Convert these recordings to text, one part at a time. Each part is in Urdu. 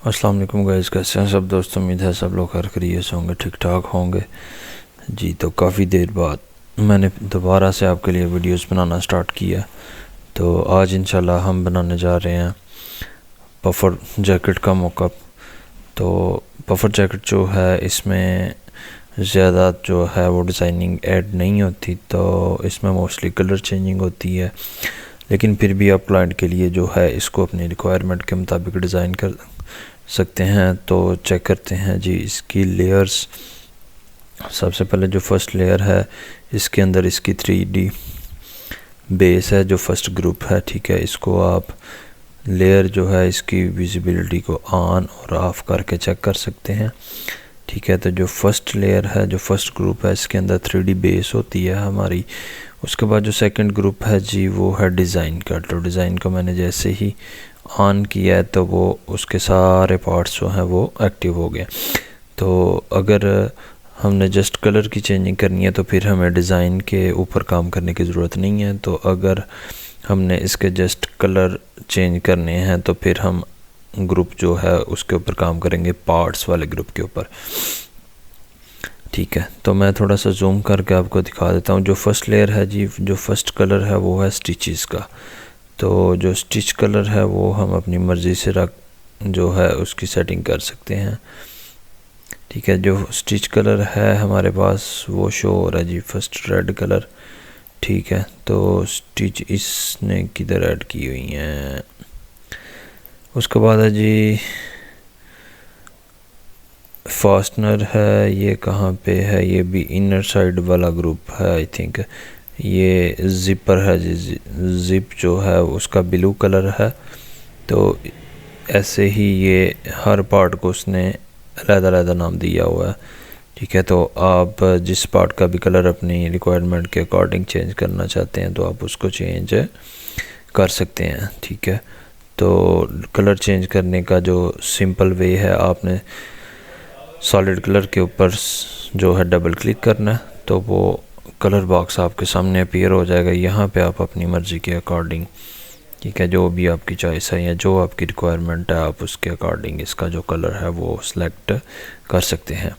السلام علیکم گائز، کیسے ہیں سب دوست؟ امید ہے سب لوگ خیر خیریت سے ہوں گے، ٹھیک ٹھاک ہوں گے جی۔ تو کافی دیر بعد میں نے دوبارہ سے آپ کے لیے ویڈیوز بنانا سٹارٹ کیا، تو آج انشاءاللہ ہم بنانے جا رہے ہیں پفر جیکٹ کا موک اپ۔ تو پفر جیکٹ جو ہے اس میں زیادہ جو ہے وہ ڈیزائننگ ایڈ نہیں ہوتی، تو اس میں موسٹلی کلر چینجنگ ہوتی ہے، لیکن پھر بھی آپ کلائنٹ کے لیے جو ہے اس کو اپنی ریکوائرمنٹ کے مطابق ڈیزائن کر سکتے ہیں۔ تو چیک کرتے ہیں جی اس کی لیئرز۔ سب سے پہلے جو فرسٹ لیئر ہے اس کے اندر اس کی 3D بیس ہے جو فرسٹ گروپ ہے، ٹھیک ہے۔ اس کو آپ لیئر جو ہے اس کی ویزیبلٹی کو آن اور آف کر کے چیک کر سکتے ہیں، ٹھیک ہے۔ تو جو فرسٹ لیئر ہے، جو فرسٹ گروپ ہے، اس کے اندر 3D بیس ہوتی ہے ہماری۔ اس کے بعد جو سیکنڈ گروپ ہے جی وہ ہے ڈیزائن کا۔ تو ڈیزائن کو میں نے جیسے ہی آن کیا ہے تو وہ اس کے سارے پارٹس جو ہیں وہ ایکٹیو ہو گئے۔ تو اگر ہم نے جسٹ کلر کی چینجنگ کرنی ہے تو پھر ہمیں ڈیزائن کے اوپر کام کرنے کی ضرورت نہیں ہے۔ تو اگر ہم نے اس کے جسٹ کلر چینج کرنے ہیں تو پھر ہم گروپ جو ہے اس کے اوپر کام کریں گے، پارٹس والے گروپ کے اوپر، ٹھیک ہے۔ تو میں تھوڑا سا زوم کر کے آپ کو دکھا دیتا ہوں۔ جو فرسٹ لیئر ہے جی، جو فرسٹ کلر ہے وہ ہے سٹیچز کا۔ تو جو سٹیچ کلر ہے وہ ہم اپنی مرضی سے جو ہے اس کی سیٹنگ کر سکتے ہیں، ٹھیک ہے۔ جو سٹیچ کلر ہے ہمارے پاس وہ شو ہو رہا ہے جی فرسٹ ریڈ کلر، ٹھیک ہے۔ تو سٹیچ اس نے کدھر ایڈ کی ہوئی ہیں۔ اس کے بعد ہے جی فاسٹنر ہے، یہ کہاں پہ ہے؟ یہ بھی انر سائڈ والا گروپ ہے آئی تھنک۔ یہ زپر ہے جی، زپ جو ہے اس کا بلو کلر ہے۔ تو ایسے ہی یہ ہر پارٹ کو اس نے علیحدہ علیحدہ نام دیا ہوا ہے، ٹھیک ہے۔ تو آپ جس پارٹ کا بھی کلر اپنی ریکوائرمنٹ کے اکارڈنگ چینج کرنا چاہتے ہیں تو آپ اس کو چینج کر سکتے ہیں، ٹھیک ہے۔ تو کلر چینج کرنے کا جو سمپل وے ہے، آپ نے سالڈ کلر کے اوپر جو ہے ڈبل کلک کرنا ہے تو وہ کلر باکس آپ کے سامنے اپیئر ہو جائے گا۔ یہاں پہ آپ اپنی مرضی کے اکارڈنگ، ٹھیک ہے، جو بھی آپ کی چوائس ہے یا جو آپ کی ریکوائرمنٹ ہے، آپ اس کے اکارڈنگ اس کا جو کلر ہے وہ سلیکٹ کر سکتے ہیں۔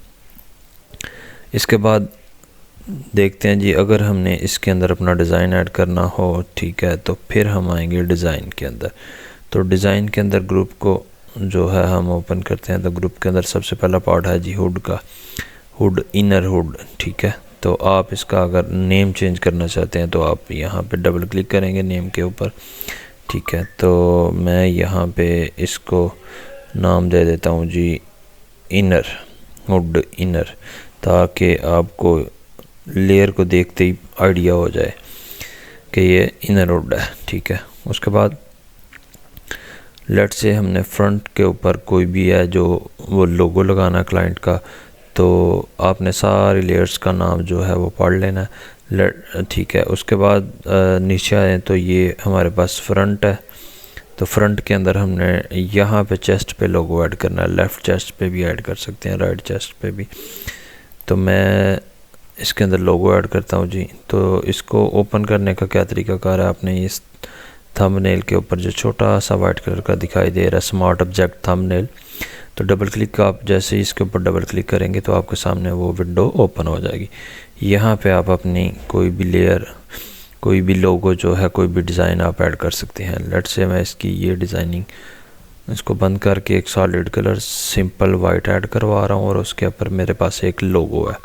اس کے بعد دیکھتے ہیں جی اگر ہم نے اس کے اندر اپنا ڈیزائن ایڈ کرنا ہو، ٹھیک ہے، تو پھر ہم آئیں گے ڈیزائن کے اندر۔ تو ڈیزائن کے اندر گروپ کو جو ہے ہم اوپن کرتے ہیں، تو گروپ کے اندر سب سے پہلا پارٹ ہے جی ہوڈ کا، ہوڈ، انر ہوڈ، ٹھیک ہے۔ تو آپ اس کا اگر نیم چینج کرنا چاہتے ہیں تو آپ یہاں پہ ڈبل کلک کریں گے نیم کے اوپر، ٹھیک ہے۔ تو میں یہاں پہ اس کو نام دے دیتا ہوں جی انر، ہوڈ انر، تاکہ آپ کو لیئر کو دیکھتے ہی آئیڈیا ہو جائے کہ یہ انر ہوڈ ہے، ٹھیک ہے۔ اس کے بعد لیٹ سے ہم نے فرنٹ کے اوپر کوئی بھی ہے جو وہ لوگو لگانا ہے کلائنٹ کا، تو آپ نے ساری لیئرز کا نام جو ہے وہ پڑھ لینا ہے، ٹھیک ہے۔ اس کے بعد نیچے آئیں تو یہ ہمارے پاس فرنٹ ہے۔ تو فرنٹ کے اندر ہم نے یہاں پہ چیسٹ پہ لوگو ایڈ کرنا ہے، لیفٹ چیسٹ پہ بھی ایڈ کر سکتے ہیں، رائٹ چیسٹ پہ بھی۔ تو میں اس کے اندر لوگو ایڈ کرتا ہوں جی۔ تو اس کو اوپن کرنے کا کیا طریقہ کار ہے، آپ نے اس تھمب نیل کے اوپر جو چھوٹا سا وائٹ کلر کا دکھائی دے رہا ہے سمارٹ آبجیکٹ تھمب نیل، تو ڈبل کلک آپ جیسے ہی اس کے اوپر ڈبل کلک کریں گے تو آپ کے سامنے وہ ونڈو اوپن ہو جائے گی۔ یہاں پہ آپ اپنی کوئی بھی لیئر، کوئی بھی لوگو جو ہے، کوئی بھی ڈیزائن آپ ایڈ کر سکتے ہیں۔ لیٹ سے میں اس کی یہ ڈیزائننگ اس کو بند کر کے ایک solid colour simple white add کروا رہا ہوں، اور اس کے اوپر میرے پاس ایک لوگو ہے،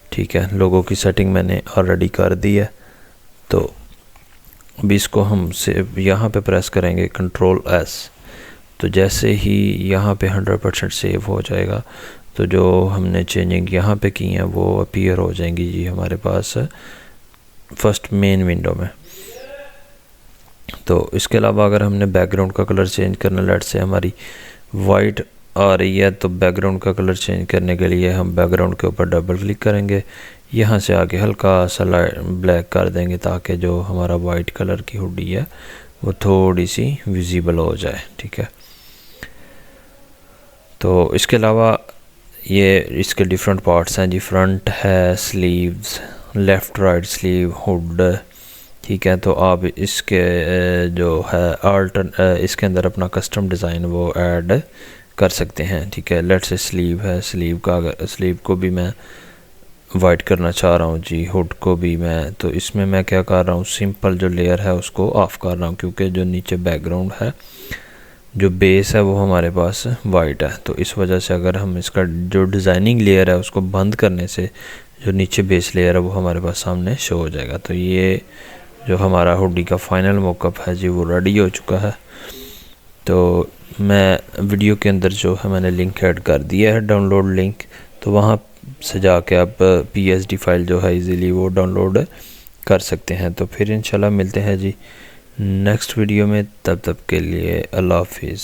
ٹھیک ہے۔ لوگو کی سیٹنگ میں نے آلریڈی کر دی ہے۔ تو ابھی اس کو ہم یہاں پہ پریس کریں گے کنٹرول ایس، تو جیسے ہی یہاں پہ 100% سیو ہو جائے گا تو جو ہم نے چینجنگ یہاں پہ کی ہیں وہ اپیئر ہو جائیں گی جی ہمارے پاس فرسٹ مین ونڈو میں۔ تو اس کے علاوہ اگر ہم نے بیک گراؤنڈ کا کلر چینج کرنا، لیٹ سے ہماری وائٹ آ رہی ہے، تو بیک گراؤنڈ کا کلر چینج کرنے کے لیے ہم بیک گراؤنڈ کے اوپر ڈبل کلک کریں گے، یہاں سے آگے ہلکا سا بلیک کر دیں گے تاکہ جو ہمارا وائٹ کلر کی ہوڈی ہے وہ تھوڑی سی ویزیبل ہو جائے، ٹھیک ہے۔ تو اس کے علاوہ یہ اس کے ڈیفرنٹ پارٹس ہیں جی، فرنٹ ہے، sleeves, left right sleeve, hood, ٹھیک ہے۔ تو آپ اس کے جو ہے اس کے اندر اپنا کسٹم ڈیزائن وہ ایڈ کر سکتے ہیں. ٹھیک ہے، لیٹ سے سلیو ہے، سلیو کو بھی میں وائٹ کرنا چاہ رہا ہوں جی. ہوڈ کو بھی میں، تو اس میں کیا کر رہا ہوں، سمپل جو لیئر ہے اس کو آف کر رہا ہوں، کیونکہ جو نیچے بیک گراؤنڈ ہے، جو بیس ہے وہ ہمارے پاس وائٹ ہے. تو اس وجہ سے اگر ہم اس کا جو ڈیزائننگ لیئر ہے اس کو بند کرنے سے جو نیچے بیس لیئر ہے وہ ہمارے پاس سامنے شو ہو جائے گا. تو یہ جو ہمارا ہوڈی کا فائنل موک اپ ہے جی وہ ریڈی ہو چکا ہے. تو میں ویڈیو کے اندر جو ہے میں نے لنک ایڈ کر دیا ہے، ڈاؤن لوڈ لنک، تو وہاں سے جا کے آپ PSD فائل جو ہے ایزیلی وہ ڈاؤن لوڈ کر سکتے ہیں. تو پھر انشاءاللہ ملتے ہیں جی نیکسٹ ویڈیو میں، تب کے لیے اللہ حافظ.